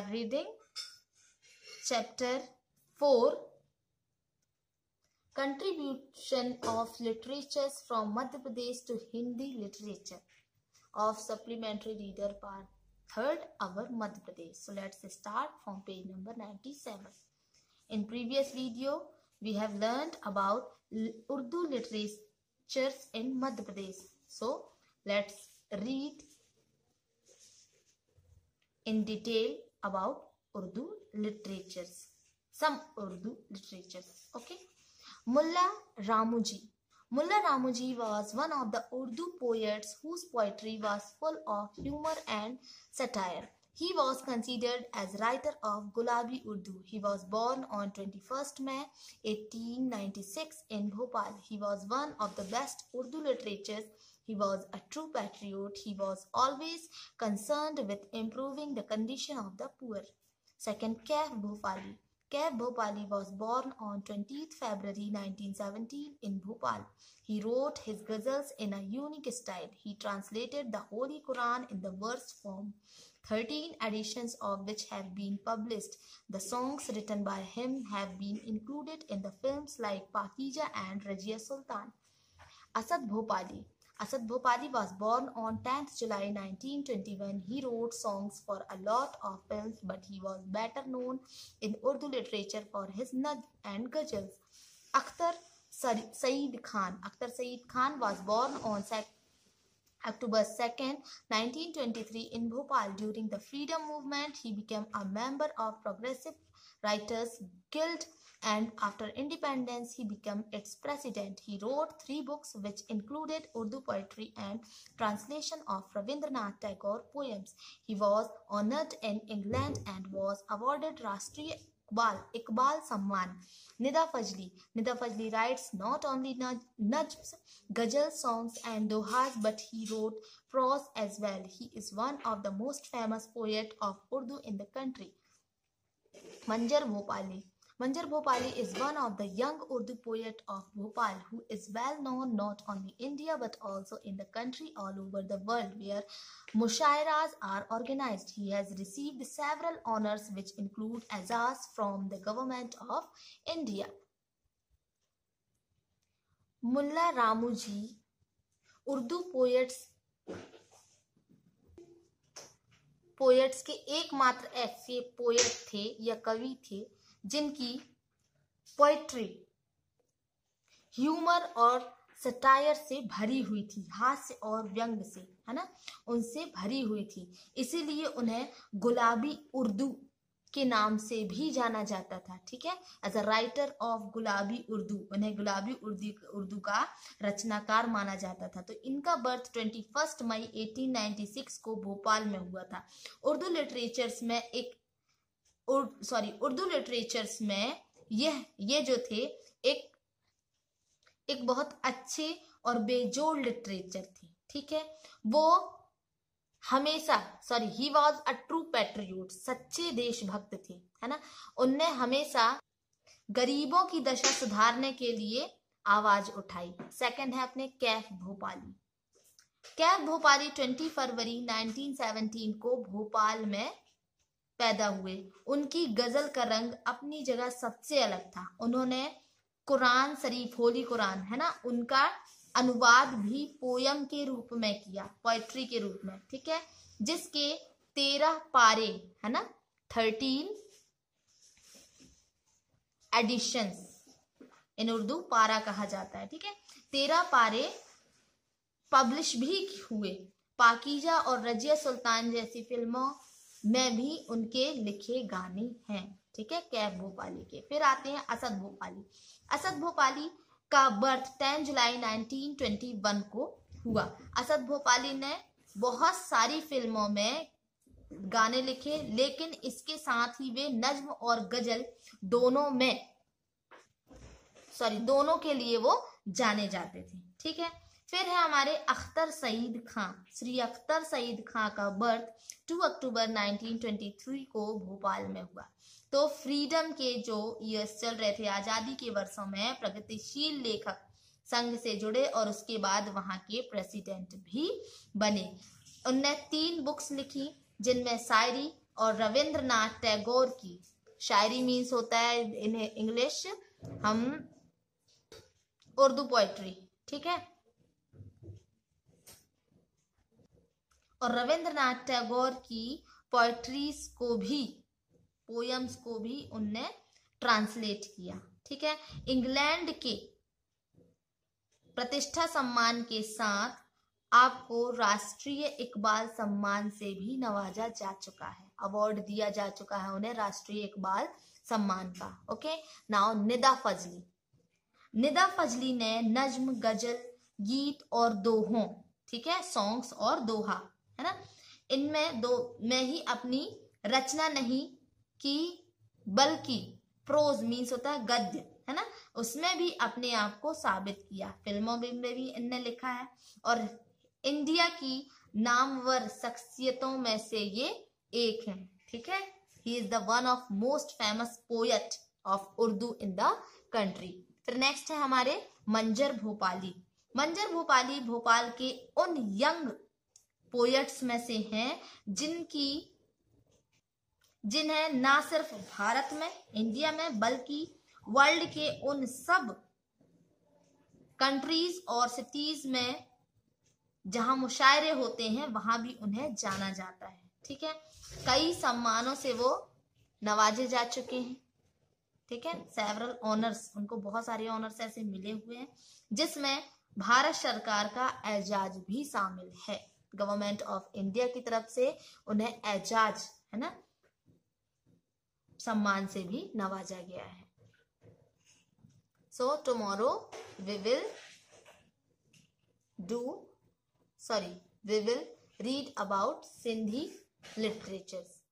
are reading chapter 4, Contribution of Literatures from Madhya Pradesh to Hindi Literature of Supplementary Reader Part 3rd, our Madhya Pradesh. So let's start from page number 97. In previous video, we have learned about Urdu literatures in Madhya Pradesh. So let's read in detail about Urdu literatures. Some Urdu literatures. Okay. Mulla Ramuji. Mulla Ramuji was one of the Urdu poets whose poetry was full of humor and satire. He was considered as writer of Gulabi Urdu. He was born on 21st May 1896 in Bhopal. He was one of the best Urdu literatures. He was a true patriot. He was always concerned with improving the condition of the poor. Second, Kaif Bhopali. Kaif Bhopali was born on 20th February 1917 in Bhopal. He wrote his ghazals in a unique style. He translated the Holy Quran in the verse form, 13 editions of which have been published. The songs written by him have been included in the films like Pakija and Razia Sultan. Asad Bhopali. Asad Bhopali was born on 10th July 1921. He wrote songs for a lot of films, but he was better known in Urdu literature for his nazm and ghazals. Akhtar Saeed Khan. Akhtar Saeed Khan was born on October 2nd, 1923 in Bhopal. During the freedom movement, he became a member of Progressive Writers Guild, and after independence, he became its president. He wrote 3 books which included Urdu poetry and translation of Rabindranath Tagore poems. He was honored in England and was awarded Rashtriya Iqbal Samman. Nida Fajli. Nida Fajli writes not only najms, ghazal songs and dohas, but he wrote prose as well. He is one of the most famous poets of Urdu in the country. Manjar Bhopali. Manjar Bhopali is one of the young Urdu poets of Bhopal who is well known not only in India but also in the country all over the world where mushairas are organized. He has received several honors which include Azaz from the government of India. Mulla Ramuji Urdu poets के एकमात्र ऐसे poet थे या कवि थे जिनकी poetry humour और satire से भरी हुई थी, हास्य और व्यंग से, है ना, उनसे भरी हुई थी। इसीलिए उन्हें गुलाबी उर्दू के नाम से भी जाना जाता था। ठीक है, एज अ राइटर ऑफ गुलाबी उर्दू, उन्हें गुलाबी उर्दू का रचनाकार माना जाता था। तो इनका बर्थ 21 मई 1896 को भोपाल में हुआ था। उर्दू लिटरेचर्स में ये जो थे एक बहुत अच्छे और बेजोड़ लिटरेचर थे। ठीक है, वो हमेशा he was a true patriot, सच्चे देशभक्त थे, है ना। उनने हमेशा गरीबों की दशा सुधारने के लिए आवाज उठाई। सेकंड है अपने कैफ भोपाली। कैफ भोपाली 20 फरवरी 1917 को भोपाल में पैदा हुए। उनकी गजल का रंग अपनी जगह सबसे अलग था। उन्होंने कुरान शरीफ, होली कुरान, है ना, उनका अनुवाद भी पोयम के रूप में किया, पोएट्री के रूप में। ठीक है, जिसके 13 पारे, है ना, 13 एडिशंस इन उर्दू पारा कहा जाता है। ठीक है, 13 पारे पब्लिश भी हुए। पाकीजा और रजिया सुल्तान जैसी फिल्मों में भी उनके लिखे गाने हैं। ठीक है, कैफ भोपाली के। फिर आते हैं असद भोपाली। असद भोपाली का बर्थ 10 जुलाई 1921 को हुआ। असद भोपाली ने बहुत सारी फिल्मों में गाने लिखे, लेकिन इसके साथ ही वे नज्म और गजल दोनों के लिए वो जाने जाते थे। ठीक है, फिर है हमारे अख्तर सईद खां। श्री अख्तर सईद खां का बर्थ 2 अक्टूबर 1923 को भोपाल में हुआ। तो फ्रीडम के जो ईयर्स चल रहे थे, आजादी के वर्षों में, प्रगतिशील लेखक संघ से जुड़े और उसके बाद वहां के प्रेसिडेंट भी बने। उनने 3 बुक्स लिखी जिनमें शायरी, और रविंद्रनाथ टैगोर की शायरी मीन्स होता है इन इंग्लिश हम उर्दू पोएट्री, ठीक है। और रविंद्रनाथ टैगोर की पोएट्रीज को भी, पोयम्स को भी उनने ट्रांसलेट किया, ठीक है। इंग्लैंड के प्रतिष्ठा सम्मान के साथ आपको राष्ट्रीय इकबाल सम्मान से भी नवाजा जा चुका है, अवार्ड दिया जा चुका है उन्हें राष्ट्रीय इकबाल सम्मान का। Okay, now Nida Fazli. निदा फजली ने नज्म, गजल, गीत और दोहों, ठीक है, सॉन्ग्स और दोहा, है ना, इनमें दो में ही अपनी रचना नहीं की बल्कि प्रोज मीन्स होता है गद्य, है ना, उसमें भी अपने आप को साबित किया। फिल्मों में भी इनने लिखा है और इंडिया की नामवर शख्सियतों में से ये एक है, ठीक है। He is the one of most famous poet of Urdu in the country. फिर नेक्स्ट है हमारे मंजर भोपाली। मंजर भोपाली भोपाल के उन यंग पोएट्स में से हैं जिन्हें ना सिर्फ भारत में, इंडिया में, बल्कि वर्ल्ड के उन सब कंट्रीज और सिटीज में जहां मुशायरे होते हैं वहां भी उन्हें जाना जाता है, ठीक है। कई सम्मानों से वो नवाजे जा चुके हैं, ठीक है। सेवरल ऑनर्स, उनको बहुत सारे ऑनर्स ऐसे मिले हुए हैं जिसमें भारत सरकार का एजाज भी शामिल है। गवर्नमेंट ऑफ इंडिया की तरफ से उन्हें एजाज, है ना, सम्मान से भी नवाजा गया है। So tomorrow we will read about Sindhi literatures.